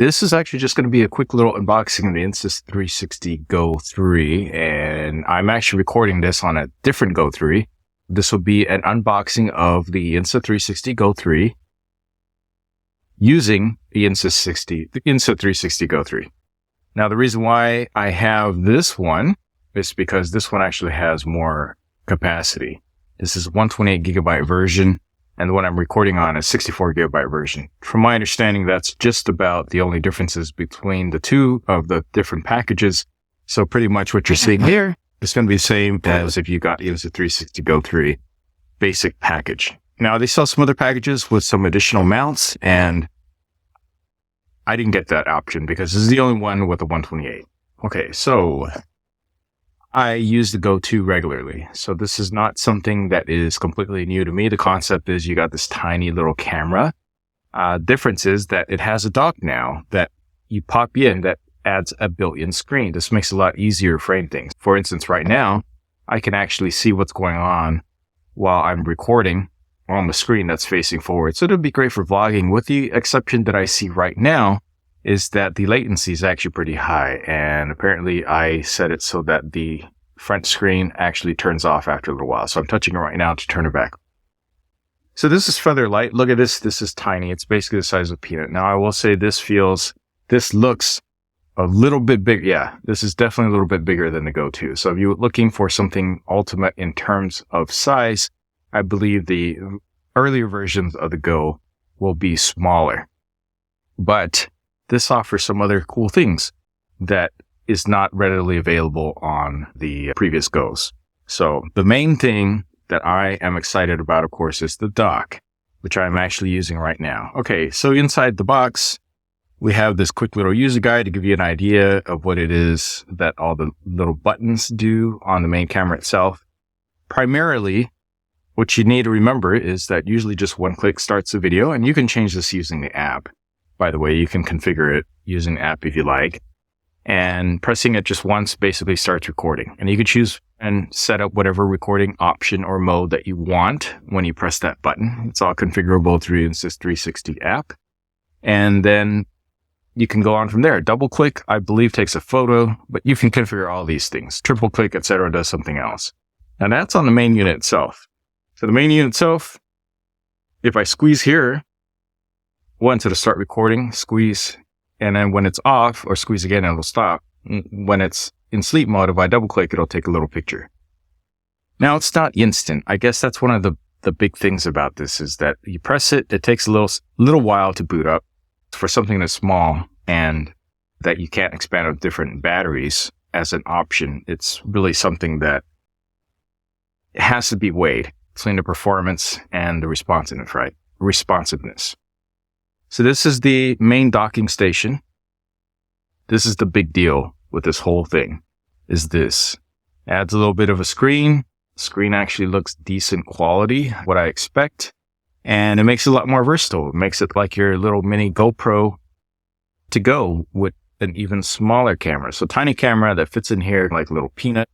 This is actually just going to be a quick little unboxing of the Insta360 Go 3, and I'm actually recording this on a different Go 3. This will be an unboxing of the Insta360 Go 3 using the Insta360 Go 3. Now, the reason why I have this one is because this one actually has more capacity. This is a 128 gigabyte version, and the one I'm recording on is 64 gigabyte version. From my understanding, that's just about the only differences between the two of the different packages. So pretty much what you're seeing here is going to be the same as if you got the Insta360 Go 3 basic package. Now, they sell some other packages with some additional mounts, and I didn't get that option because this is the only one with a 128. Okay, so I use the Go 2 regularly. So this is not something that is completely new to me. The concept is you got this tiny little camera. Difference is that it has a dock now that you pop in that adds a built-in screen. This makes it a lot easier to frame things. For instance, right now, I can actually see what's going on while I'm recording on the screen that's facing forward. So it'll be great for vlogging, with the exception that I see right now is that the latency is actually pretty high. And apparently I set it so that the front screen actually turns off after a little while. So I'm touching it right now to turn it back. So this is feather light. Look at this. This is tiny. It's basically the size of a peanut. Now I will say this looks a little bit big. Yeah, this is definitely a little bit bigger than the Go 2. So if you're looking for something ultimate in terms of size, I believe the earlier versions of the Go will be smaller. But this offers some other cool things that is not readily available on the previous Go's. So the main thing that I am excited about, of course, is the dock, which I'm actually using right now. Okay, so inside the box, we have this quick little user guide to give you an idea of what it is that all the little buttons do on the main camera itself. Primarily, what you need to remember is that usually just one click starts the video, and you can change this using the app. By the way, you can configure it using the app if you like. And pressing it just once basically starts recording. And you can choose and set up whatever recording option or mode that you want when you press that button. It's all configurable through the Insta360 app. And then you can go on from there. Double click, I believe, takes a photo, but you can configure all these things. Triple click, etc., does something else. Now that's on the main unit itself. So the main unit itself, if I squeeze here, once it'll start recording, squeeze, and then when it's off, or squeeze again, it'll stop. When it's in sleep mode, if I double click, it'll take a little picture. Now it's not instant. I guess that's one of the big things about this is that you press it, it takes a little while to boot up. For something that's small and that you can't expand with different batteries as an option, it's really something that it has to be weighed between the performance and the responsiveness. So this is the main docking station. This is the big deal with this whole thing, is this. Adds a little bit of a screen. Screen actually looks decent quality, what I expect. And it makes it a lot more versatile. It makes it like your little mini GoPro to go with an even smaller camera. So tiny camera that fits in here like a little peanut.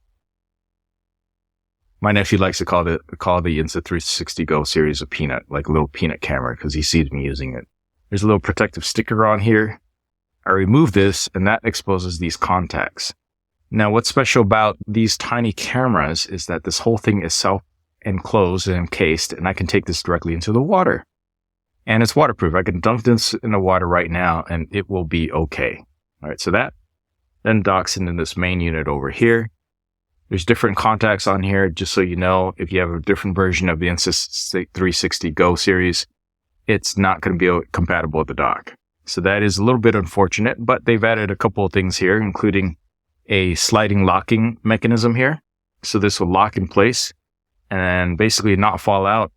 My nephew likes to call the Insta360 Go series a peanut, like a little peanut camera, because he sees me using it. There's a little protective sticker on here. I remove this, and that exposes these contacts. Now, what's special about these tiny cameras is that this whole thing is self-enclosed and encased, and I can take this directly into the water. And it's waterproof. I can dunk this in the water right now, and it will be okay. All right, so that then docks into this main unit over here. There's different contacts on here, just so you know, if you have a different version of the Insta360 Go series, it's not going to be compatible with the dock. So that is a little bit unfortunate, but they've added a couple of things here, including a sliding locking mechanism here. So this will lock in place and basically not fall out.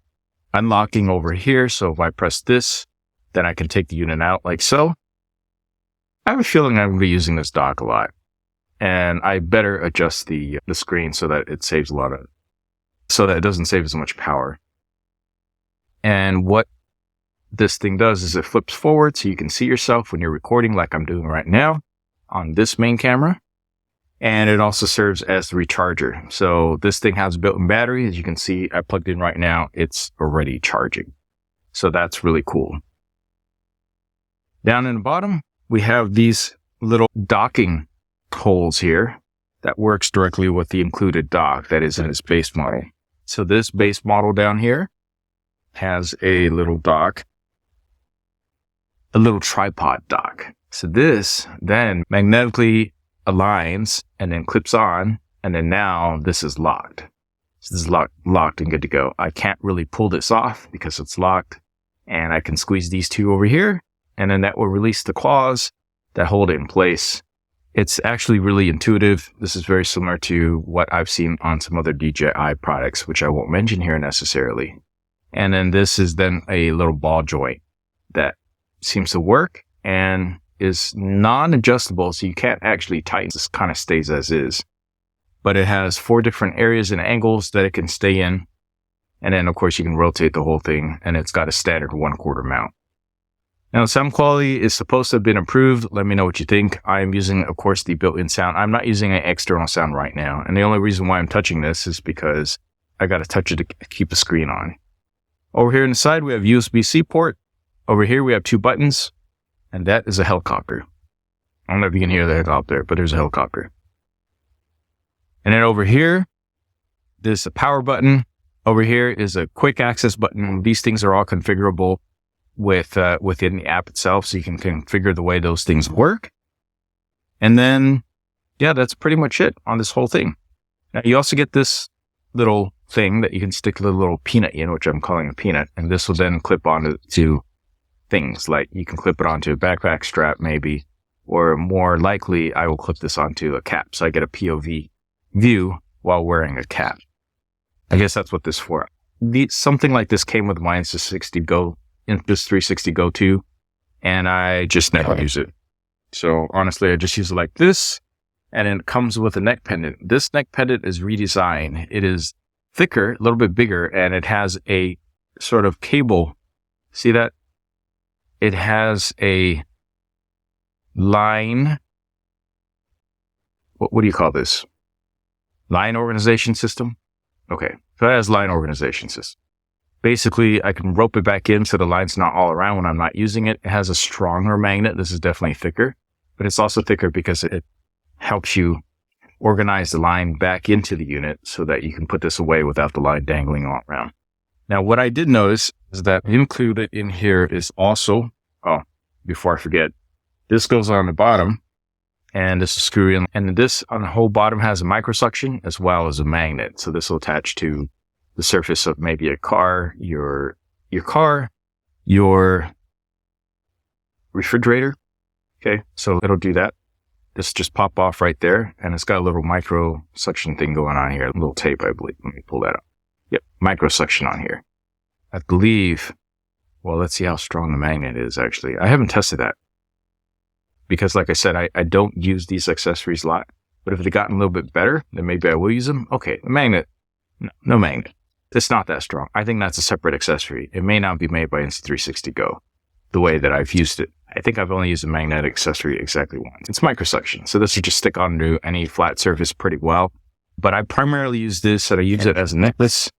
Unlocking over here. So if I press this, then I can take the unit out like so. I have a feeling I'm going to be using this dock a lot. And I better adjust the screen so that it saves so that it doesn't save as much power. And what this thing does is it flips forward so you can see yourself when you're recording like I'm doing right now on this main camera. And it also serves as the recharger. So this thing has a built-in battery. As you can see, I plugged in right now. It's already charging. So that's really cool. Down in the bottom, we have these little docking holes here that works directly with the included dock that is in its base model. So this base model down here has a little dock, a little tripod dock. So this then magnetically aligns and then clips on, and then now this is locked. So this is locked and good to go. I can't really pull this off because it's locked, and I can squeeze these two over here, and then that will release the claws that hold it in place. It's actually really intuitive. This is very similar to what I've seen on some other DJI products, which I won't mention here necessarily. And then this is then a little ball joint that seems to work and is non-adjustable, so you can't actually tighten. This kind of stays as is. But it has 4 different areas and angles that it can stay in. And then, of course, you can rotate the whole thing, and it's got a standard 1/4 mount. Now, the sound quality is supposed to have been improved. Let me know what you think. I am using, of course, the built-in sound. I'm not using an external sound right now. And the only reason why I'm touching this is because I got to touch it to keep the screen on. Over here on the side, we have USB-C port. Over here, we have 2 buttons, and that is a helicopter. I don't know if you can hear the helicopter, but there's a helicopter. And then over here, there's a power button. Over here is a quick access button. These things are all configurable within the app itself, so you can configure the way those things work. And then, yeah, that's pretty much it on this whole thing. Now, you also get this little thing that you can stick a little peanut in, which I'm calling a peanut, and this will then clip onto things. Like you can clip it onto a backpack strap maybe, or more likely, I will clip this onto a cap, so I get a POV view while wearing a cap. I guess that's what this is for. Something like this came with my Insta360 Go 2, and I just never use it. So honestly, I just use it like this, and then it comes with a neck pendant. This neck pendant is redesigned. It is thicker, a little bit bigger, and it has a sort of cable. See that? It has a line. What do you call this? Line organization system? Okay, so it has line organization system. Basically, I can rope it back in so the line's not all around when I'm not using it. It has a stronger magnet. This is definitely thicker, but it's also thicker because it helps you organize the line back into the unit so that you can put this away without the line dangling all around. Now, what I did notice is that included in here is also, before I forget, this goes on the bottom, and this is screw in, and this on the whole bottom has a microsuction as well as a magnet. So this will attach to the surface of maybe a car, your refrigerator. Okay, so it'll do that. This just pop off right there, and it's got a little micro suction thing going on here, a little tape, I believe. Let me pull that up. Yep, micro suction on here. I believe, well, let's see how strong the magnet is actually. I haven't tested that because, like I said, I don't use these accessories a lot, but if it had gotten a little bit better, then maybe I will use them. Okay, the magnet, no magnet. It's not that strong. I think that's a separate accessory. It may not be made by Insta360 Go the way that I've used it. I think I've only used a magnetic accessory exactly once. It's microsuction, so this will just stick onto any flat surface pretty well. But I primarily use this, and I use it as a necklace.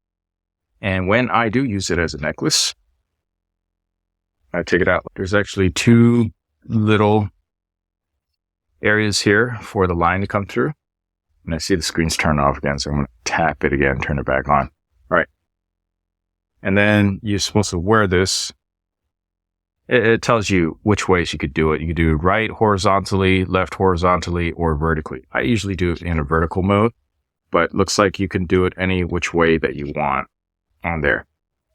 And when I do use it as a necklace, I take it out. There's actually 2 little areas here for the line to come through. And I see the screen's turned off again, so I'm going to tap it again, turn it back on. All right. And then you're supposed to wear this. It tells you which ways you could do it. You could do it right horizontally, left horizontally, or vertically. I usually do it in a vertical mode, but looks like you can do it any which way that you want on there.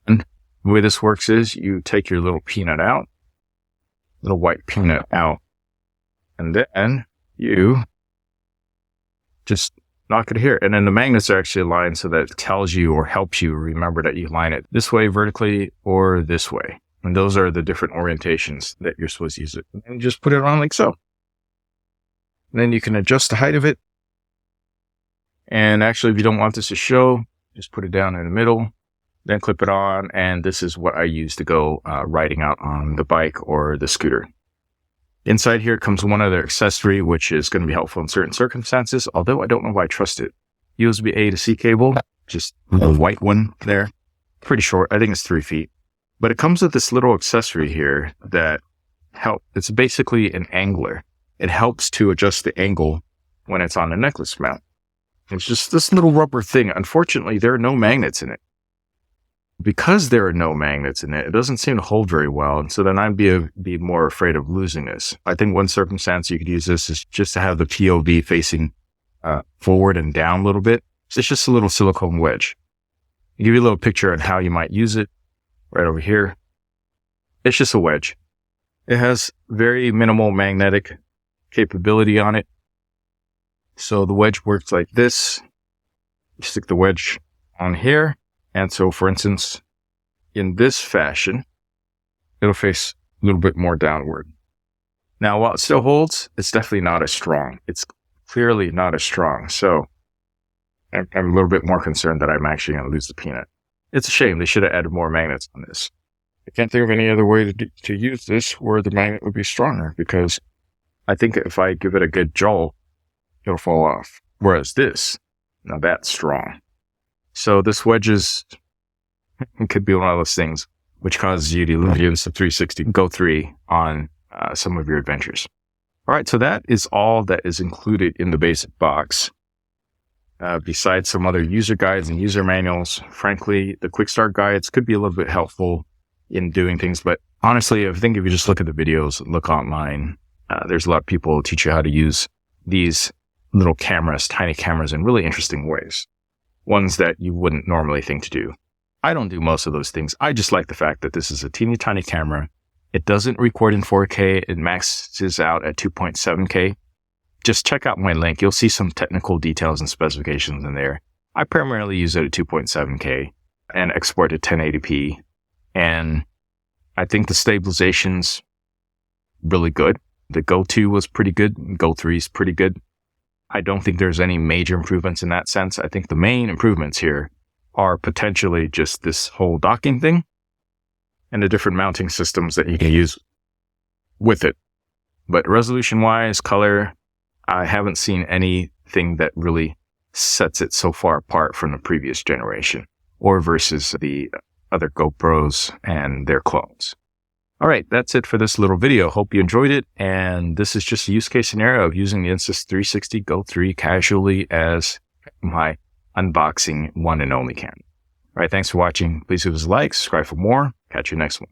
And the way this works is you take your little peanut out, little white peanut out, and then you just knock it here. And then the magnets are actually aligned so that it tells you or helps you remember that you line it this way vertically or this way. And those are the different orientations that you're supposed to use it. And just put it on like so. And then you can adjust the height of it. And actually, if you don't want this to show, just put it down in the middle, then clip it on. And this is what I use to go riding out on the bike or the scooter. Inside here comes one other accessory, which is going to be helpful in certain circumstances, although I don't know why I trust it. USB A to C cable, just a white one there. Pretty short. I think it's 3 feet. But it comes with this little accessory here that It's basically an angler. It helps to adjust the angle when it's on a necklace mount. It's just this little rubber thing. Unfortunately, there are no magnets in it. Because there are no magnets in it, it doesn't seem to hold very well. And so then I'd be more afraid of losing this. I think one circumstance you could use this is just to have the POV facing forward and down a little bit. So it's just a little silicone wedge. I'll give you a little picture on how you might use it right over here. It's just a wedge. It has very minimal magnetic capability on it. So the wedge works like this. You stick the wedge on here. And so, for instance, in this fashion, it'll face a little bit more downward. Now, while it still holds, it's definitely not as strong. It's clearly not as strong. So I'm a little bit more concerned that I'm actually going to lose the peanut. It's a shame. They should have added more magnets on this. I can't think of any other way to use this where the magnet would be stronger, because I think if I give it a good jolt, it'll fall off. Whereas this, now that's strong. So this wedge it could be one of those things which causes you to use the Insta360 Go 3 on some of your adventures. All right, so that is all that is included in the basic box. Besides some other user guides and user manuals, frankly, the quick start guides could be a little bit helpful in doing things. But honestly, I think if you just look at the videos, look online, there's a lot of people who teach you how to use these little cameras, tiny cameras, in really interesting ways. Ones that you wouldn't normally think to do. I don't do most of those things. I just like the fact that this is a teeny tiny camera. It doesn't record in 4K. It maxes out at 2.7K. Just check out my link. You'll see some technical details and specifications in there. I primarily use it at 2.7K and export to 1080p. And I think the stabilization's really good. The Go 2 was pretty good. Go 3 is pretty good. I don't think there's any major improvements in that sense. I think the main improvements here are potentially just this whole docking thing and the different mounting systems that you can use with it. But resolution-wise, color, I haven't seen anything that really sets it so far apart from the previous generation or versus the other GoPros and their clones. All right, that's it for this little video. Hope you enjoyed it. And this is just a use case scenario of using the Insta360 Go 3 casually as my unboxing one and only camera. All right, thanks for watching. Please give us a like, subscribe for more. Catch you next one.